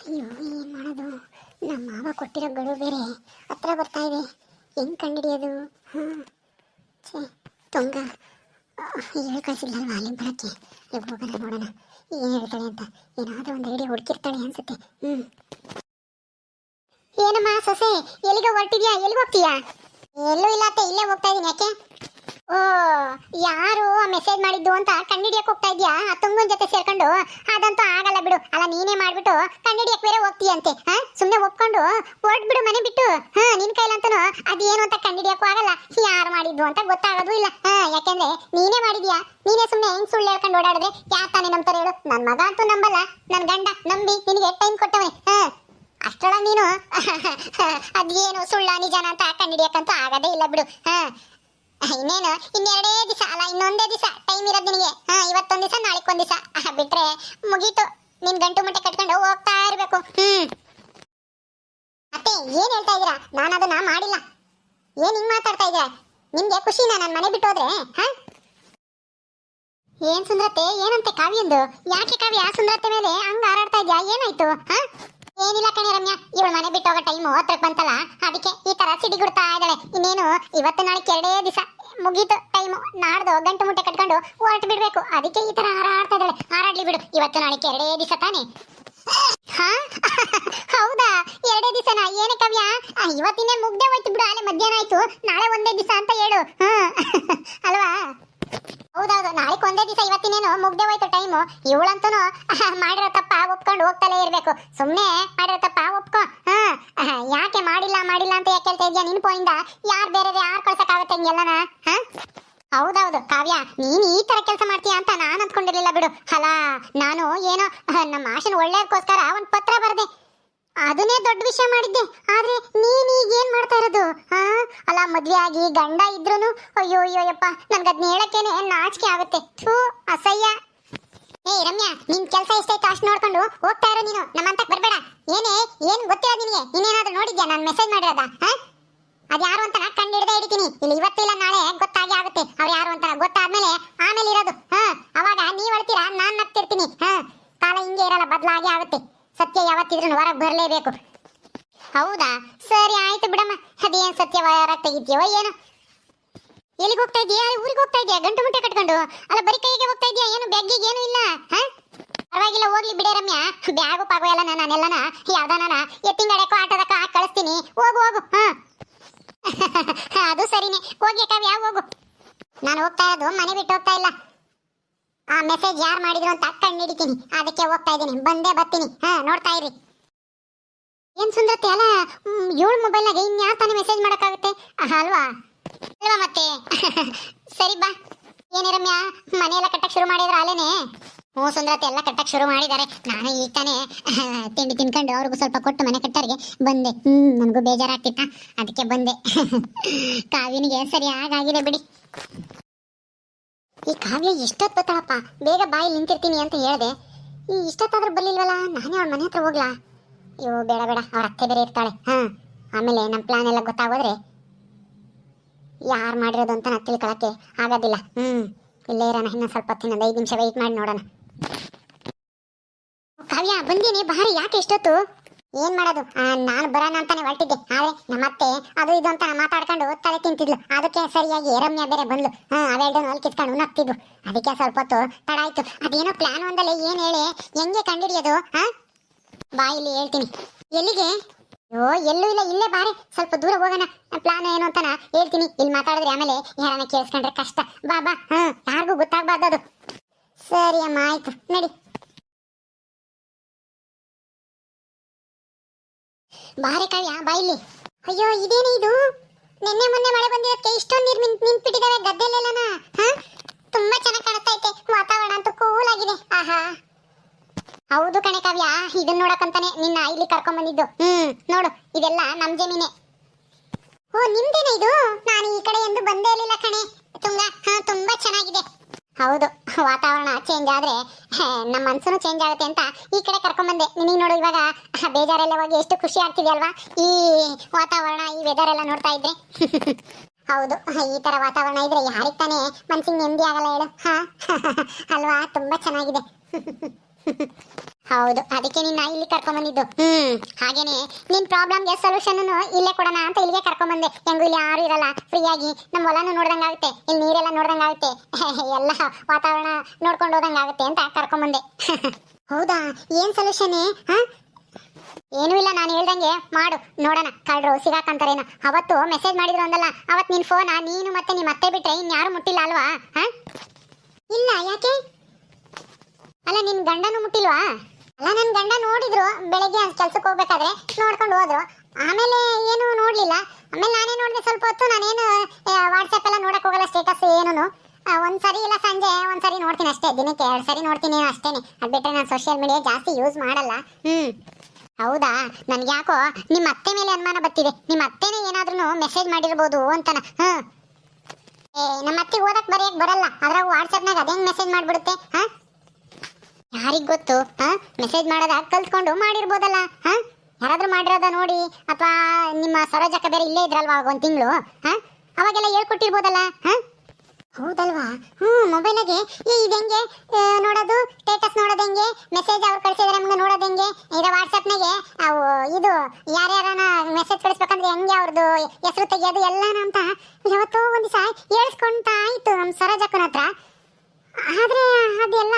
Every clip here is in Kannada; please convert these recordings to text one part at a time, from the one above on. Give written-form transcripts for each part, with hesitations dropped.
ಅಯ್ಯೋ ಏನು ಮಾಡೋದು. ನಮ್ಮ ಮಾವ ಕೊಟ್ಟಿರೋ ಗಡುವು ಬೇರೆ ಹತ್ರ ಬರ್ತಾ ಇದೆ. ಹೆಂಗೆ ಕಂಡುಹಿಡಿಯೋದು? ಹಾಂ ಛೇ ತುಂಗ ಹೇಳಿ ಕಳಿಸಿಲ್ಲಲ್ವ ಅಲ್ಲಿಂದ ಬರೋಕ್ಕೆ. ಹೋಗೋಣ ನೋಡೋಣ ಏನು ಹೇಳ್ತಾಳೆ ಅಂತ. ಏನಾದರೂ ಒಂದು ಐಡಿಯಾ ಹುಡುಕಿರ್ತಾಳೆ ಅನ್ಸುತ್ತೆ. ಏನಮ್ಮ ಸೊಸೆ, ಎಲ್ಲಿಗೆ ಹೊರಟಿದ್ಯಾ? ಎಲ್ಲಿಗೆ ಹೋಗ್ತೀಯಾ? ಎಲ್ಲೂ ಇಲ್ಲ ಅತ್ತೆ, ಇಲ್ಲೇ ಹೋಗ್ತಾ ಇದ್ದೀನಿ. ಯಾಕೆ? ಓ, ಯಾರು ಮೆಸೇಜ್ ಮಾಡಿದ್ದು ಅಂತ ಕಂಡಿಡಿಯಕ್ಕೆ ಹೋಗ್ತಾ ಇದ್ಯಾ? ಆ ತುಂಗನ್ ಜೊತೆ ಸೇರ್ಕೊಂಡು? ಅದಂತೂ ಆಗಲ್ಲ ಬಿಡು. ಅಲ್ಲ ನೀನೇ ಮಾಡ್ಬಿಟ್ಟು ಕಂಡಿಡಿಯಕ್ಕೆ ಬೇರೆ ಹೋಗ್ತೀಯಂತೆ. ಸುಮ್ಮನೆ ಒಪ್ಕೊಂಡು ಹೊರಟ್ಬಿಡು ಮನೆ ಬಿಟ್ಟು. ನಿನ್ ಕೈಲಂತೂ ಅದೇನು ಅಂತ ಕಂಡಿಡಿಯಕ್ಕೂ ಆಗಲ್ಲ, ಯಾರು ಮಾಡಿದ್ದು ಅಂತ ಗೊತ್ತಾಗೋದು ಇಲ್ಲ. ಯಾಕೆಂದ್ರೆ ನೀನೇ ಮಾಡಿದ್ಯಾ. ನೀನೇ ಸುಮ್ಮನೆ ಹೆಂಗ್ ಸುಳ್ಳು ಹೇಳ್ಕೊಂಡು ಓಡಾಡಿದ್ರೆ ಯಾರು ತಾನೇ ನಂಬ್ತಾರೆ ಹೇಳು? ನನ್ನ ಮಗ ಅಂತೂ ನಂಬಲ್ಲ, ನನ್ನ ಗಂಡ ನಂಬಿ ನಿನಗೆ ಟೈಮ್ ಕೊಟ್ಟವನೆ. ಅಷ್ಟೊಳ ನೀನು ಅದೇನು ಸುಳ್ಳ ನಿಜಾನ ಅಂತ ಕಂಡಿಡಿಯಕ್ಕಂತೂ ಆಗದೇ ಇಲ್ಲ ಬಿಡು. ಇನ್ನೇನು ಇನ್ನೆರಡೇ ದಿವಸ ಅಲ್ಲ, ಇನ್ನೊಂದೇ ದಿವಸ ಟೈಮ್ ಇರೋದು ನಿನಗೆ. ಇವತ್ತೊಂದ್ ದಿವಸ ನಾಳೆಕೊಂದ್ ದಿವಸ ಬಿಟ್ರೆ ಮುಗೀತು. ನಿನ್ ಗಂಟು ಮುಟ್ಟೆ ಕಟ್ಕೊಂಡು ಹೋಗ್ತಾ ಇರ್ಬೇಕು. ಅತ್ತೆ ಏನ್ ಹೇಳ್ತಾ ಇದೀರಾ? ನಾನು ಅದನ್ನ ಮಾಡಿಲ್ಲ. ಏನ್ ಹಿಂಗ್ ಮಾತಾಡ್ತಾ ಇದೀರಾ? ನಿಮ್ಗೆ ಖುಷಿನಾ ನಾನು ಮನೆ ಬಿಟ್ಟು ಹೋದ್ರೆ? ಏನ್ ಸುಂದ್ರತೆ, ಏನಂತೆ ಕಾವ್ಯಂದು? ಯಾಕೆ ಕಾವ್ಯ ಸುಂದ್ರತೆ ಮೇಲೆ ಹಂಗ ಹಾರಾಡ್ತಾ ಇದ್ಯಾ? ಏನಾಯ್ತು? ಏನಿಲ್ಲ ಕಣೆ ರಮ್ಯಾ, ಇವಳು ಮನೆ ಬಿಟ್ಟು ಹೋಗೋ ಟೈಮು ಹತ್ರಕ್ಕೆ ಬಂತಲ್ಲ, ಅದಕ್ಕೆ ಈ ತರ ಸಿಡಿಗುಡ್ತಾ ಇದ್ದಾಳೆ. ಇನ್ನೇನು ಇವತ್ತು ನಾಳೆ ಎರಡೇ ದಿವಸ ಮುಗೀತು ಟೈಮು. ನಾಡ್ದು ಗಂಟು ಮುಟ್ಟೆ ಕಟ್ಕೊಂಡು ಹೊರಟು ಬಿಡ್ಬೇಕು. ಅದಕ್ಕೆ ಈ ತರ ಹಾರಾಡ್ತಾ ಇದ್ದಾಳೆ. ಹಾರಾಡ್ಲಿ ಬಿಡು, ಇವತ್ತು ನಾಳೆ ಎರಡೇ ದಿವಸ ತಾನೆ. ಹೌದಾ, ಎರಡೇ ದಿವಸನಾ? ಏನೇ ಕಾವ್ಯ, ಇವತ್ತಿನೇ ಮುಗ್ದೆ ಹೋಯ್ತು ಬಿಡು. ಅಲ್ಲೇ ಮಧ್ಯಾಹ್ನ ಆಯ್ತು, ನಾಳೆ ಒಂದೇ ದಿವಸ ಅಂತ ಹೇಳು. ಅಲ್ವಾ? ಹೌದೌದು, ನಾಳೆ ಒಂದೇ ದಿವಸ, ಇವತ್ತಿನೇನು ಮುಗ್ದೆ ಹೋಯ್ತು ಟೈಮು. ಇವಳಂತೂ ಮಾಡಿರೋ ತಪ್ಪ ಒಪ್ಕೊಂಡು ಹೋಗ್ತಲೇ ಇರ್ಬೇಕು. ಸುಮ್ಮನೆ ಮಾಡಿರೋ ತಪ್ಪ ಒಪ್ಕೊ. ಯಾಕೆ ಮಾಡಿಲ್ಲ ಅಂತ ಯಾಕೆ ಹೇಳ್ತಾ ಇದ್ಯಾ? ನಿನ್ ಪೋಯಿಂದ ಯಾರು ಬೇರೆ ಯಾರು ಕಳ್ಸಕ್ಕಾಗುತ್ತೆ ಹಿಂಗೆಲ್ಲನ? ಹೌದೌದು ಕಾವ್ಯ, ನೀನ್ ಈ ತರ ಕೆಲಸ ಮಾಡ್ತೀಯ ಅಂತ ನಾನು ಅಂದ್ಕೊಂಡಿರ್ಲಿಲ್ಲ ಬಿಡು. ಅಲ್ಲ, ನಾನು ಏನೋ ನಮ್ಮ ಆಶನ್ ಒಳ್ಳೇದಕ್ಕೋಸ್ಕರ ಒಂದ್ ಪತ್ರ ಬರ್ದೆ, ಅದನ್ನೇ ದೊಡ್ಡ ವಿಷಯ ಮಾಡಿದ್ದೆ. ಆದ್ರೆ ನೀನ್ ಈಗ ಏನ್ ಮಾಡ್ತಾ ಇರೋದು? ಅಲ್ಲ, ಮದ್ವೆ ಆಗಿ ಗಂಡ ಇದ್ರೂನು ಅಯ್ಯೋ ಅಯ್ಯೋಯಪ್ಪ, ನನ್ಗದ್ನ ಹೇಳಕ್ಕೇನೆ ನಾಚಿಕೆ ಆಗುತ್ತೆ. ಅಸಹ್ಯ. ರಮ್ಯಾ, ನಿನ್ ಕೆಲಸ ಎಷ್ಟೈತೆ ಅಷ್ಟು ನೋಡ್ಕೊಂಡು ಹೋಗ್ತಾ ಇರೋ ನೀನು. ನಮ್ಮಂತಕ್ ಬರ್ಬೇಡ. ಏನ್ ಗೊತ್ತಿಲ್ಲ ನಿನಗೆ? ನೀನೇನಾದ್ರೂ ನೋಡಿದ್ಯಾ ನಾನು ಮೆಸೇಜ್ ಮಾಡಿರೋದ? ಅದ್ಯಾರು ಅಂತ ಕಂಡು ಹಿಡ್ದೇ ಹಿಡಿತೀನಿ. ಇಲ್ಲಿ ಇವತ್ತಿಲ್ಲ ನಾಳೆ ಗೊತ್ತಾಗಿ ಆಗುತ್ತೆ ಅವ್ರು ಯಾರು ಅಂತ. ಗೊತ್ತಾದ್ಮೇಲೆ ಆಮೇಲೆ ಇರೋದು. ಅವಾಗ ನೀವ್ ಅಳ್ತೀರಾ, ನಾನ್ ನಗ್ತಿರ್ತೀನಿ. ಕಾಲ ಹಿಂಗೆ ಇರಲ್ಲ, ಬದಲಾಗಿ ಆಗುತ್ತೆ. ಸತ್ಯ ಯಾವತ್ತಿದ್ರು ಹೊರಗೆ ಬರಲೇಬೇಕು. ಹೌದಾ, ಸರಿ ಆಯ್ತು ಬಿಡಮ್ಮ. ಅದೇನ್ ಸತ್ಯ ಹೊರಗೆ ತೆಗಿತೀಯೋ ಏನು? ಎಲ್ಲಿಗೆ ಹೋಗ್ತಾ ಇದೀಯಾ? ಊರಿಗೆ ಹೋಗ್ತಾ ಇದೀಯಾ ಗಂಟು ಮುಟ್ಟೆ ಕಟ್ಕೊಂಡು? ಅಲ್ಲ, ಬರೀ ಕೈಗೆ ಹೋಗ್ತಾ ಇದೀಯಾ? ಏನು ಬ್ಯಾಗಿಗೆ ಏನು ಇಲ್ಲ? ಪರವಾಗಿಲ್ಲ, ಹೋಗ್ಲಿ ಬಿಡೇ ರಮ್ಯಾ. ಬ್ಯಾಗು ಪಾಗು ಎಲ್ಲ ನಾನೆಲ್ಲನ ಯಾವ್ದಾನ ಎತ್ತಿಂಗಡೆಕೋ ಆಟೋದಕ್ಕೋ ಹಾಕಿ ಕಳಿಸ್ತೀನಿ. ಹೋಗು. ಅದು ಸರಿನೇ, ಹೋಗಿ ಕಾವ್ಯ ಹೋಗು. ನಾನು ಹೋಗ್ತಾ ಇರೋದು ಮನೆ ಬಿಟ್ಟು ಹೋಗ್ತಾ ಇಲ್ಲ. ಆ ಮೆಸೇಜ್ ಯಾರು ಮಾಡಿದ್ರು ಅಂತ ಕಂಡು ಹಿಡಿತೀನಿ. ಅದಕ್ಕೆ ಹೋಗ್ತಾ ಇದ್ದೀನಿ. ಬಂದೇ ಬರ್ತೀನಿ. ನೋಡ್ತಾ ಇರಿ. ಏನ್ ಸುಂದರತೆ, ಅಲ್ಲ ಇವಳು ಮೊಬೈಲ್ನಾಗೆ ಇನ್ಯಾರು ತಾನೇ ಮೆಸೇಜ್ ಮಾಡೋಕ್ಕಾಗುತ್ತೆ ಅಲ್ವಾ? ಮತ್ತೆ ಸರಿ ಬಾ. ಏನೇ ರಮ್ಯಾ, ಮನೆಯೆಲ್ಲ ಕಟ್ಟಕ್ಕೆ ಶುರು ಮಾಡಿದ್ರ ಅಲ್ಲೇನೆ? ಸುಂದರತೆ ಎಲ್ಲ ಕಟ್ಟಕ್ಕೆ ಶುರು ಮಾಡಿದ್ದಾರೆ. ನಾನು ಈಗ ತಾನೇ ತಿಂಡಿ ತಿನ್ಕೊಂಡು ಅವ್ರಿಗೂ ಸ್ವಲ್ಪ ಕೊಟ್ಟು ಮನೆ ಕಟ್ಟೋರಿಗೆ ಬಂದೆ. ನನಗೂ ಬೇಜಾರಾಗ್ತಿತ್ತ, ಅದಕ್ಕೆ ಬಂದೆ. ಕಾವ್ಯನಿಗೆ ಸರಿ ಆಗಾಗಿದೆ ಬಿಡಿ. ಈ ಕಾವ್ಯ ಎಷ್ಟೊತ್ತು ಬರ್ತಾಳಪ್ಪ? ಬೇಗ ಬಾಯಿ ನಿಂತಿರ್ತೀನಿ ಅಂತ ಹೇಳಿದೆ. ಈ ಇಷ್ಟೊತ್ತಾದ್ರೂ ಬರ್ಲಿಲ್ವಲ್ಲ? ನಾನೇ ಅವಳ ಮನೆ ಹತ್ರ ಹೋಗ್ಲಾ? ಅಯ್ಯೋ ಬೇಡ, ಅವ್ರ ಅತ್ತೆ ಬೇರೆ ಇರ್ತಾಳೆ. ಆಮೇಲೆ ನಮ್ಮ ಪ್ಲಾನ್ ಎಲ್ಲ ಗೊತ್ತಾಗೋದ್ರೆ ಯಾರು ಮಾಡಿರೋದು ಅಂತ ನಾನು ತಿಳ್ಕೊಳಕ್ಕೆ ಆಗೋದಿಲ್ಲ. ಇಲ್ಲೇ ಇರೋಣ. ಇನ್ನೂ ಸ್ವಲ್ಪ ಹೊತ್ತಿನ 5 ನಿಮಿಷ ವೆಯ್ಟ್ ಮಾಡಿ ನೋಡೋಣ. ಕಾವ್ಯ ಬಂದೀನಿ, ಬಾರಿ. ಯಾಕೆ ಎಷ್ಟೊತ್ತು? ಏನ್ ಮಾಡೋದು, ನಾನು ಬರೋಣ ಅಂತಾನೆ ಹೊರಟಿದ್ದೆ. ಆದ್ರೆ ನಮ್ಮತ್ತೆ ಅದು ಇದು ಅಂತ ಮಾತಾಡ್ಕೊಂಡು ತಲೆ ತಿಂತಿದ್ಲು. ಅದಕ್ಕೆ ಸರಿಯಾಗಿ ರಮ್ಯಾ ಬೇರೆ ಬಂದ್ಲು. ಅವೆರಡನ್ನು ಅಲ್ಲಿ ಕಿತ್ಕೊಂಡು ನಗ್ತಿದ್ವು. ಅದಕ್ಕೆ ಸ್ವಲ್ಪ ಹೊತ್ತು ತಡ ಆಯ್ತು. ಅದೇನೋ ಪ್ಲಾನ್ ಒಂದಲ್ಲೇ ಏನ್ ಹೇಳಿ ಹೆಂಗೆ ಕಂಡಿಡಿಯೋದು? ಬಾ, ಇಲ್ಲಿ ಹೇಳ್ತೀನಿ. ಎಲ್ಲಿಗೆ? ಎಲ್ಲೂ ಇಲ್ಲ, ಇಲ್ಲೇ ಬಾರೆ. ಸ್ವಲ್ಪ ದೂರ ಹೋಗೋಣ. ಪ್ಲಾನ್ ಏನು ಅಂತ ಹೇಳ್ತೀನಿ. ಇಲ್ಲಿ ಮಾತಾಡಿದ್ರೆ ಆಮೇಲೆ ಯಾರನ್ನ ಕೇಳಿಸ್ಕೊಂಡ್ರೆ ಕಷ್ಟ. ಬಾ. ಯಾರಿಗೂ ಗೊತ್ತಾಗ್ಬಾರ್ದು ಅದು. ಸರಿ ಅಮ್ಮ, ಆಯ್ತು ನಡಿ. ಬಾರೆ ಕಾವ್ಯ, ಬಾ ಇಲ್ಲಿ. ಅಯ್ಯೋ, ಇದೇನು ಇದು? ನಿನ್ನೆ ಮೊನ್ನೆ ಮಳೆ ಬಂದಿರೋದಕ್ಕೆ ಇಷ್ಟೊಂದು ನೀರು ನಿಂತ್ಬಿಟ್ಟಿದಾವೆ ಗದ್ದೆಲೆಲ್ಲನ. ತುಂಬಾ ಚೆನ್ನಾಗಿ ಕಾಣಿಸ್ತಾ ಐತೆ. ವಾತಾವರಣ ಅಂತೂ ಕೂಲ್ ಆಗಿದೆ. ಹೌದು ಕಣೆ ಕಾವ್ಯ, ಇದನ್ನ ನೋಡಕ್ಕಂತಾನೆ ನಿನ್ನ ಇಲ್ಲಿ ಕರ್ಕೊಂಡ್ ಬಂದಿದ್ದು. ನೋಡು, ಇದೆಲ್ಲ ನಮ್ ಜಮೀನೆ. ನಿಮ್ದೇನೆ ಇದು? ನಾನು ಈ ಕಡೆ ಎಂದು ಬಂದೇ ಇರಲಿಲ್ಲ ಕಣೆ. ತುಂಬಾ ಚೆನ್ನಾಗಿದೆ. ಹೌದು, ವಾತಾವರಣ ಚೇಂಜ್ ಆದ್ರೆ ನಮ್ಮ ಮನ್ಸೂನು ಚೇಂಜ್ ಆಗುತ್ತೆ ಅಂತ ಈ ಕಡೆ ಕರ್ಕೊಂಡ್ ಬಂದೆ. ನಿನಗೆ ನೋಡು, ಇವಾಗ ಬೇಜಾರೆಲ್ಲ ಹೋಗಿ ಎಷ್ಟು ಖುಷಿ ಆಗ್ತಿದೆಯಲ್ವಾ ಈ ವಾತಾವರಣ, ಈ ವೆದರ್ ಎಲ್ಲ ನೋಡ್ತಾ ಇದ್ರೆ. ಹೌದು, ಈ ತರ ವಾತಾವರಣ ಇದ್ರೆ ಯಾರಿಗೆ ತಾನೇ ಮನ್ಸಿಗೆ ನೆಮ್ಮದಿ ಆಗಲ್ಲ ಹೇಳು? ಅಲ್ವಾ? ತುಂಬಾ ಚೆನ್ನಾಗಿದೆ. ಹೌದು, ಅದಕ್ಕೆ ನಿನ್ನ ಇಲ್ಲಿ ಕರ್ಕೊಂಬಂದಿದ್ದು. ಹಾಗೇನೆ ನಿನ್ ಪ್ರಾಬ್ಲಮ್ಗೆ ಸೊಲ್ಯೂಷನ್ ಇಲ್ಲೇ ಕೊಡೋಣ ಅಂತ ಇಲ್ಲಿಗೆ ಕರ್ಕೊಂಬಂದೆ. ಹೆಂಗು ಇಲ್ಲಿ ಯಾರು ಇರಲ್ಲ, ಫ್ರೀಯಾಗಿ ನಮ್ಮ ಹೊಲನು ನೋಡ್ದಂಗಾಗುತ್ತೆ, ಇಲ್ಲಿ ನೀರೆಲ್ಲ ನೋಡ್ದಂಗಾಗುತ್ತೆ, ಎಲ್ಲ ವಾತಾವರಣ ನೋಡ್ಕೊಂಡು ಹೋದಂಗಾಗುತ್ತೆ ಅಂತ ಕರ್ಕೊಂಬಂದೆ. ಹೌದಾ, ಏನ್ ಸೊಲ್ಯೂಷನ್? ಏನೂ ಇಲ್ಲ, ನಾನು ಹೇಳ್ದಂಗೆ ಮಾಡು, ನೋಡೋಣ ಕಳ್ರು ಸಿಗಾಕಂತಾರೇನು. ಅವತ್ತು ಮೆಸೇಜ್ ಮಾಡಿದ್ರು ಅಂದಲ್ಲ, ಅವತ್ತು ನಿನ್ ಫೋನ್ ನೀನು ಮತ್ತೆ ನಿಮ್ಮ ಅತ್ತೆ ಬಿಟ್ರೆ ಇನ್ಯಾರು ಮುಟ್ಟಿಲ್ಲ ಅಲ್ವಾ? ಇಲ್ಲ, ಯಾಕೆ? ಅಲ್ಲ, ನಿನ್ ಗಂಡನು ಮುಟ್ಟಿಲ್ವಾ? ಅಲ್ಲ, ನನ್ನ ಗಂಡ ನೋಡಿದ್ರು ಬೆಳಗ್ಗೆ ಕೆಲ್ಸಕ್ಕೆ ಹೋಗ್ಬೇಕಾದ್ರೆ, ನೋಡ್ಕೊಂಡು ಹೋದ್ರು. ಆಮೇಲೆ ಏನು ನೋಡ್ಲಿಲ್ಲ. ಆಮೇಲೆ ನಾನೇ ನೋಡಿದೆ ಸ್ವಲ್ಪ ಹೊತ್ತು. ನಾನೇನು ವಾಟ್ಸಪ್ ಎಲ್ಲ ನೋಡಕ್ ಹೋಗಲ್ಲ, ಸ್ಟೇಟಸ್ ಏನೂ. ಒಂದ್ಸರಿ ಇಲ್ಲ ಸಂಜೆ ಒಂದ್ಸರಿ ನೋಡ್ತೀನಿ ಅಷ್ಟೇ, ದಿನಕ್ಕೆ 2 ಸರಿ ನೋಡ್ತೀನಿ ಅಷ್ಟೇನೆ. ಅದ್ ಬಿಟ್ರೆ ನಾನು ಸೋಷಿಯಲ್ ಮೀಡಿಯಾ ಜಾಸ್ತಿ ಯೂಸ್ ಮಾಡಲ್ಲ. ಹೌದಾ, ನನ್ಗೆ ಯಾಕೋ ನಿಮ್ಮ ಅತ್ತೆ ಮೇಲೆ ಅನುಮಾನ ಬರ್ತಿದೆ. ನಿಮ್ಮ ಅತ್ತೆನೇ ಏನಾದ್ರೂ ಮೆಸೇಜ್ ಮಾಡಿರ್ಬೋದು ಅಂತನ. ನಮ್ಮ ಅತ್ತೆಗೆ ಓದಕ್ ಬರೆಯಕ್ ಬರಲ್ಲ, ಅದ್ರಾಗ ವಾಟ್ಸಪ್ನಾಗ ಅದೇಂಗ್ ಮೆಸೇಜ್ ಮಾಡ್ಬಿಡುತ್ತೆ? ಯಾರಿಗ್ ಗೊತ್ತು? ಮೆಸೇಜ್ ಮಾಡೋದ ಕಲ್ತ್ಕೊಂಡು ಮಾಡಿರ್ಬೋದಲ್ಲ. ಯಾರಾದ್ರೂ ಮಾಡಿರೋದ ನೋಡಿ, ಅಥವಾ ನಿಮ್ಮ ಸರೋಜಕ್ಕ ಬೇರೆ ಇಲ್ಲೇ ಇದ್ರಲ್ವಾ ಒಂದ್ ತಿಂಗಳು, ಅವಾಗೆಲ್ಲ ಹೇಳ್ಕೊಟ್ಟಿರ್ಬೋದಲ್ಲ. ಹೌದಲ್ವಾ? ಮೊಬೈಲಾಗೆ ಇದು ಹೆಂಗೆ ನೋಡೋದು? ಸ್ಟೇಟಸ್ ನೋಡೋದು ಹೆಂಗೆ? ಮೆಸೇಜ್ ಅವ್ರು ಕಳಿಸಿದ್ರೆ ನಮ್ಗೆ ನೋಡೋದು ಹೆಂಗೆ? ಈಗ ವಾಟ್ಸಪ್ನಾಗೆ ಅವು ಇದು ಯಾರ್ಯಾರನ ಮೆಸೇಜ್ ಕಳಿಸ್ಬೇಕಂದ್ರೆ ಹೆಂಗೆ ಅವ್ರದ್ದು ಹೆಸರು ತೆಗಿಯೋದು ಎಲ್ಲಾನ ಅಂತ ಯಾವತ್ತೋ ಒಂದು ದಿವಸ ಹೇಳ್ಸ್ಕೊಂತಾ ಆಯ್ತು ನಮ್ಮ ಸರೋಜಕ್ಕನ ಹತ್ರ. ಆದ್ರೆ ಅದೆಲ್ಲ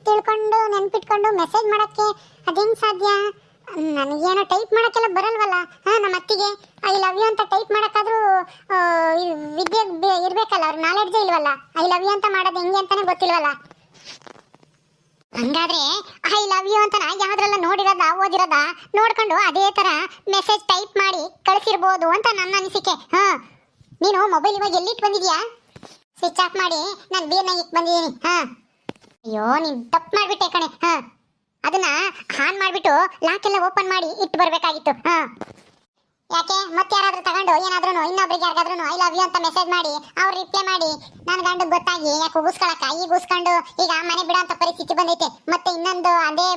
ತಿಳ್ಕೊಂಡು ನೆನ್ಪಿಟ್ಕೊಂಡು ಮೆಸೇಜ್ ಮಾಡಕ್ಕೆ ಅದೇಂಗ್ ಸಾಧ್ಯ? ನನಗೇನೋ ಟೈಪ್ ಮಾಡಕ್ಕೆಲ್ಲ ಬರಲ್ವಲ್ಲ. ನಮ್ಮ ಅತ್ತಿಗೆ ಐ ಲವ್ ಯು ಅಂತ ಟೈಪ್ ಮಾಡಕ್ಕಾದ್ರೂ ವಿದ್ಯೆ ಇರ್ಬೇಕಲ್ಲ, ಅವ್ರ ನಾಲೆಡ್ಜ್ ಇಲ್ವಲ್ಲ. ಐ ಲವ್ ಯು ಅಂತ ಮಾಡೋದು ಹೆಂಗೆ ಅಂತಾನೆ ಗೊತ್ತಿಲ್ವಲ್ಲ. ಹಂಗಾದ್ರೆ ಐ ಲವ್ ಯು ಅಂತ ಯಾವ್ದ್ರೆಲ್ಲ ನೋಡಿರೋದ ಓದಿರೋದ ನೋಡ್ಕೊಂಡು ಅದೇ ತರ ಮೆಸೇಜ್ ಟೈಪ್ ಮಾಡಿ ಕಳಿಸಿರ್ಬೋದು ಅಂತ ನನ್ನ ಅನಿಸಿಕೆ. ನೀನು ಮೊಬೈಲ್ ಇವಾಗ ಎಲ್ಲಿಟ್ಟು ಬಂದಿದ್ಯಾ? ಸ್ವಿಚ್ ಆಫ್ ಮಾಡಿ ನಾನು ಬೀರ್ನಾಗ ಇಟ್ಟು ಬಂದಿದ್ದೀನಿ. ಅಯ್ಯೋ, ನೀನ್ ತಪ್ಪು ಮಾಡ್ಬಿಟ್ಟೆ ಕಣೆ. ಅದನ್ನ ಆನ್ ಮಾಡ್ಬಿಟ್ಟು ಲಾಕ್ ಎಲ್ಲ ಓಪನ್ ಮಾಡಿ ಇಟ್ಟು ಬರ್ಬೇಕಾಗಿತ್ತು. ಯಾಕೆ ಮತ್ತೆ ಯಾರಾದ್ರೂ ತಗೊಂಡು ಏನಾದ್ರೂ ಇನ್ನೊಬ್ರಿಗೆ ಯಾರಿಗಾದ್ರೂ ಐ ಲವ್ ಯು ಅಂತ ಮೆಸೇಜ್ ಮಾಡಿ ಅವ್ರು ರಿಪ್ಲೈ ಮಾಡಿ ನನ್ನ ಗಂಡಗ್ ಗೊತ್ತಾಗಿ ಯಾಕೆ ಉಗಿಸ್ಕೊಳಕ ಈಗ ಉಗಿಸ್ಕೊಂಡು ಈಗ ಮನೆ ಬಿಡೋ ಅಂತ ಪರಿಸ್ಥಿತಿ ಬಂದೈತೆ. ಮತ್ತೆ ಇನ್ನೊಂದು ಅದೇ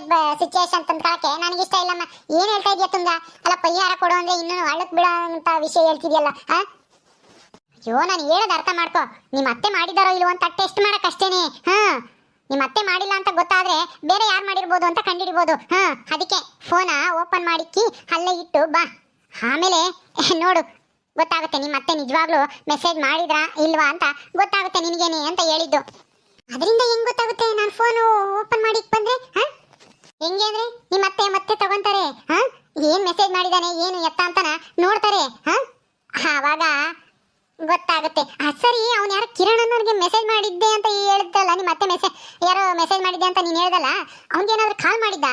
ಸಿಚುವೇಶನ್ ತಂದ್ಕೊಳಕ್ಕೆ ನನಗೆ ಇಷ್ಟ ಇಲ್ಲಮ್ಮ. ಏನ್ ಹೇಳ್ತಾ ಇದೆಯಾ ತುಂಗ? ಅಲ್ಲ, ಪರಿಹಾರ ಕೊಡು ಅಂದ್ರೆ ಇನ್ನೂ ಹಳ್ಳಕ್ ಬಿಡೋ ಅಂತ ವಿಷಯ ಹೇಳ್ತಿದ್ಯಲ್ಲ. ಅಯ್ಯೋ, ನಾನು ಹೇಳೋದು ಅರ್ಥ ಮಾಡ್ಕೊ. ನಿಮ್ಮ ಅತ್ತೆ ಮಾಡಿದಾರೋ ಇಲ್ವೋ ಅಂತ ಟೆಸ್ಟ್ ಮಾಡಕ್ ಅಷ್ಟೇನೆ. ನಿಮ್ಮ ಅತ್ತೆ ಮಾಡಿಲ್ಲ ಅಂತ ಗೊತ್ತಾದ್ರೆ ಬೇರೆ ಯಾರು ಮಾಡಿರ್ಬೋದು ಅಂತ ಕಂಡಿಡಿಬೋದು. ಅದಕ್ಕೆ ಫೋನ ಓಪನ್ ಮಾಡಿಕ್ಕಿ ಅಲ್ಲೇ ಇಟ್ಟು ಬಾ, ಆಮೇಲೆ ನೋಡು ಗೊತ್ತಾಗುತ್ತೆ ನಿಮ್ಮ ಅತ್ತೆ ನಿಜವಾಗ್ಲೂ ಮೆಸೇಜ್ ಮಾಡಿದ್ರಾ ಇಲ್ವಾ ಅಂತ ಗೊತ್ತಾಗುತ್ತೆ ನಿನಗೇನೆ ಅಂತ ಹೇಳಿದ್ದು. ಅದರಿಂದ ಹೆಂಗ್ ಗೊತ್ತಾಗುತ್ತೆ? ನಾನು ಫೋನು ಓಪನ್ ಮಾಡಿ ಬಂದ್ರೆ ಹೆಂಗೆ ಅಂದ್ರೆ ನಿಮ್ಮ ಅತ್ತೆ ಮತ್ತೆ ತಗೊಂತಾರೆ. ಏನ್ ಮೆಸೇಜ್ ಮಾಡಿದಾನೆ ಏನು ಎತ್ತ ಅಂತನ ನೋಡ್ತಾರೆ. ಆವಾಗ ಗೊತ್ತಾಗುತ್ತೆ. ಸರಿ, ಅವ್ನು ಯಾರೋ ಕಿರಣ್ ಅನ್ನೋರಿಗೆ ಮೆಸೇಜ್ ಮಾಡಿದ್ದೆ ಅಂತ ಹೇಳಿದ್ದಲ್ಲ, ನಿಮ್ಮ ಅತ್ತೆ ಯಾರೋ ಮೆಸೇಜ್ ಮಾಡಿದ್ದೆ ಅಂತ ನೀನು ಹೇಳ್ದಲ್ಲ, ಅವ್ನಿಗೇನಾದ್ರೂ ಕಾಲ್ ಮಾಡಿದ್ದ?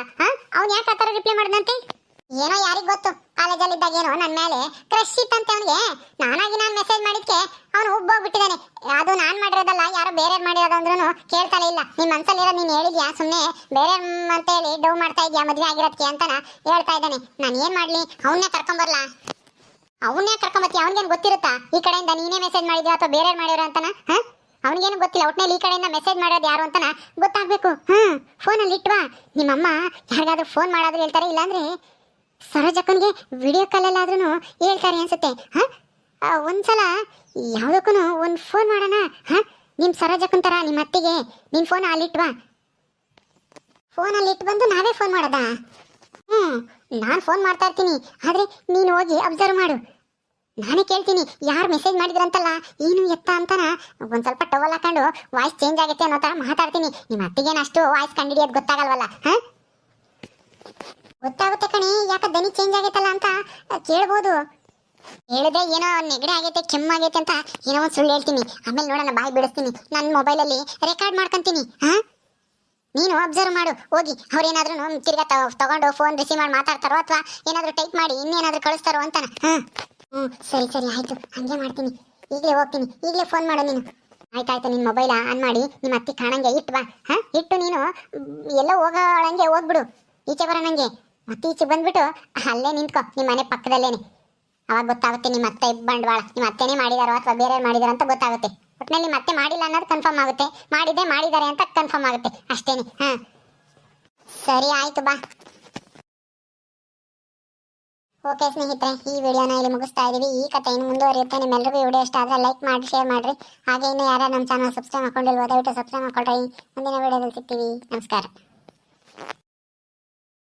ಅವ್ನು ಯಾಕೆ ಆ ಥರ ರಿಪ್ಲೈ ಮಾಡಿದಂತೆ? ಏನೋ ಯಾರಿಗ್ ಗೊತ್ತು. ಕಾಲೇಜಲ್ಲಿ ಇದ್ದಾಗ ಏನೋ ನನ್ನ ಮೇಲೆ ಕ್ರಶ್ ಇತ್ತಂತೆ ಅವನಿಗೆ. ನಾನಾಗಿ ನಾನು ಮೆಸೇಜ್ ಮಾಡಿದ್ಕೆ ಅವನು ಉಬ್ಬೋಗ್ಬಿಟ್ಟಿದ್ದಾನೆ. ಅದು ನಾನು ಮಾಡಿರೋದಲ್ಲ, ಯಾರೋ ಬೇರೆ ಮಾಡಿರೋದು ಅಂದ್ರೂ ಕೇಳ್ತಾನೆ ಇಲ್ಲ. ನಿನ್ನ ಮನಸ್ಸಲ್ಲಿರೋ ನೀನು ಹೇಳಿದ್ಯಾ, ಸುಮ್ಮನೆ ಬೇರೆ ಅಂತ ಹೇಳಿ ಡೌ ಮಾಡ್ತಾ ಇದೆಯಾ ಮದುವೆ ಆಗಿರೋದಕ್ಕೆ ಅಂತ ಹೇಳ್ತಾ ಇದ್ದಾನೆ. ನಾನು ಏನು ಮಾಡಲಿ? ಅವನ್ನೇ ಕರ್ಕೊಂಬರ್ಲಾ? ಅವನ್ನೇ ಕರ್ಕೊಂಬತ್ತೀಯ? ಅವ್ನಿಗೇನು ಗೊತ್ತಿರುತ್ತಾ ಈ ಕಡೆಯಿಂದ ನೀನೇ ಮೆಸೇಜ್ ಮಾಡಿದ್ಯಾ ಅಥವಾ ಬೇರೆ ಮಾಡಿರೋ ಅಂತನ? ಅವ್ನಿಗೇನು ಗೊತ್ತಿಲ್ಲ. ಒಟ್ನಲ್ಲಿ ಈ ಕಡೆಯಿಂದ ಮೆಸೇಜ್ ಮಾಡೋದು ಯಾರು ಅಂತನ ಗೊತ್ತಾಗಬೇಕು. ಫೋನಲ್ಲಿ ಇಟ್ವಾ. ನಿಮ್ಮಮ್ಮ ಯಾರಿಗಾದ್ರೂ ಫೋನ್ ಮಾಡೋದು ಹೇಳ್ತಾರೆ, ಇಲ್ಲಾಂದ್ರೆ ಸರೋಜಕ್ಕನಿಗೆ ವಿಡಿಯೋ ಕಾಲಲ್ಲಾದ್ರೂ ಹೇಳ್ತಾರೆ ಅನ್ಸುತ್ತೆ. ಒಂದ್ಸಲ ಯಾವುದಕ್ಕೂ ಒಂದು ಫೋನ್ ಮಾಡೋಣ. ನಿಮ್ಮ ಸರೋಜಕ್ಕನ ಥರ ನಿಮ್ಮ ಅತ್ತಿಗೆ ನಿನ್ನ ಫೋನ್ ಅಲ್ಲಿಟ್ವಾ. ಫೋನಲ್ಲಿ ಇಟ್ಟು ಬಂದು ನಾವೇ ಫೋನ್ ಮಾಡೋದಾ? ನಾನು ಫೋನ್ ಮಾಡ್ತಾ ಇರ್ತೀನಿ, ಆದರೆ ನೀನು ಹೋಗಿ ಅಬ್ಸರ್ವ್ ಮಾಡು. ನಾನೇ ಕೇಳ್ತೀನಿ ಯಾರು ಮೆಸೇಜ್ ಮಾಡಿದ್ರಂತಲ್ಲ ಏನು ಎತ್ತ ಅಂತಾನ. ಒಂದು ಸ್ವಲ್ಪ ಟವಲ್ ಹಾಕೊಂಡು ವಾಯ್ಸ್ ಚೇಂಜ್ ಆಗುತ್ತೆ ಅನ್ನೋ ಥರ ಮಾತಾಡ್ತೀನಿ. ನಿಮ್ಮ ಅತ್ತಿಗೇನು ಅಷ್ಟು ವಾಯ್ಸ್ ಕಂಡಿಡಿಯೋದು ಗೊತ್ತಾಗಲ್ವಲ್ಲ? ಗೊತ್ತಾಗುತ್ತೆ ಕಣಿ, ಯಾಕೆ ದನಿ ಚೇಂಜ್ ಆಗೈತಲ್ಲ ಅಂತ ಕೇಳ್ಬೋದು. ಹೇಳಿದ್ರೆ ಏನೋ ನೆಗಡಿ ಆಗೈತೆ, ಕೆಮ್ಮಾಗೈತೆ ಅಂತ ಏನೋ ಒಂದು ಸುಳ್ಳು ಹೇಳ್ತೀನಿ. ಆಮೇಲೆ ನೋಡೋಣ, ಬಾಯಿ ಬಿಡಿಸ್ತೀನಿ. ನನ್ನ ಮೊಬೈಲಲ್ಲಿ ರೆಕಾರ್ಡ್ ಮಾಡ್ಕೊಂತೀನಿ. ನೀನು ಅಬ್ಸರ್ವ್ ಮಾಡು ಹೋಗಿ. ಅವ್ರೇನಾದ್ರೂ ತಿರ್ಗಾ ತಗೊಂಡು ಫೋನ್ ರಿಸೀವ್ ಮಾಡಿ ಮಾತಾಡ್ತಾರೋ ಅಥವಾ ಏನಾದರೂ ಟೈಪ್ ಮಾಡಿ ಇನ್ನೇನಾದ್ರೂ ಕಳಿಸ್ತಾರೋ ಅಂತಾನ. ಸರಿ ಸರಿ ಆಯಿತು, ಹಾಗೆ ಮಾಡ್ತೀನಿ. ಈಗಲೇ ಹೋಗ್ತೀನಿ, ಈಗಲೇ ಫೋನ್ ಮಾಡು ನೀನು. ಆಯ್ತಾಯ್ತು, ನಿನ್ನ ಮೊಬೈಲ್ ಆನ್ ಮಾಡಿ ನಿಮ್ಮ ಅತ್ತಿ ಕಾಣಂಗೆ ಇಟ್ಟು ಬಾ. ಇಟ್ಟು ನೀನು ಎಲ್ಲೋ ಹೋಗೋಳಂಗೆ ಹೋಗ್ಬಿಡು, ಈಚೆ ಬರೋಣಂಗೆ. ಮತ್ತೆ ಈಚೆ ಬಂದ್ಬಿಟ್ಟು ಅಲ್ಲೇ ನಿಂತ್ಕೊ, ನಿಮ್ಮ ಮನೆ ಪಕ್ಕದಲ್ಲೇನೆ. ಅವಾಗ ಗೊತ್ತಾಗುತ್ತೆ ನಿಮ್ಮ ಅತ್ತೆ ಬಂಡವಾಳ, ನಿಮ್ಮ ಅತ್ತೆನೇ ಮಾಡಿದಾರೋ ಅಥವಾ ಬೇರೆ ಮಾಡಿದಾರೋ ಅಂತ ಗೊತ್ತಾಗುತ್ತೆ. ಒಟ್ಟಿನಲ್ಲಿ ನಿಮ್ಮ ಅತ್ತೆ ಮಾಡಿಲ್ಲ ಅನ್ನೋದು ಕನ್ಫರ್ಮ್ ಆಗುತ್ತೆ, ಮಾಡಿದ್ದಾರೆ ಅಂತ ಕನ್ಫರ್ಮ್ ಆಗುತ್ತೆ ಅಷ್ಟೇನೆ. ಸರಿ ಆಯ್ತು, ಬಾ. ಓಕೆ ಸ್ನೇಹಿತರೆ, ಈ ವಿಡಿಯೋನ ಇಲ್ಲಿ ಮುಗಿಸ್ತಾ ಇದೀವಿ. ಈ ಕಥೆ ಇನ್ನು ಮುಂದುವರಿಯುತ್ತೆ. ನಿಮ್ಮೆಲ್ಲರಿಗೂ ಈ ವಿಡಿಯೋ ಇಷ್ಟ ಆದರೆ ಲೈಕ್ ಮಾಡಿ, ಶೇರ್ ಮಾಡಿರಿ. ಹಾಗೆ ಇನ್ನು ಯಾರು ನಮ್ಮ ಚಾನಲ್ ಸಬ್ಸ್ಕ್ರೈಬ್ ಮಾಡ್ಕೊಂಡಿಲ್ವೋ ದಯವಿಟ್ಟು ಸಬ್ಸ್ಕ್ರೈಬ್ ಮಾಡ್ಕೊಳ್ರಿ. ಮುಂದಿನ ವಿಡಿಯೋದಲ್ಲಿ ಸಿಗ್ತೀವಿ. ನಮಸ್ಕಾರ.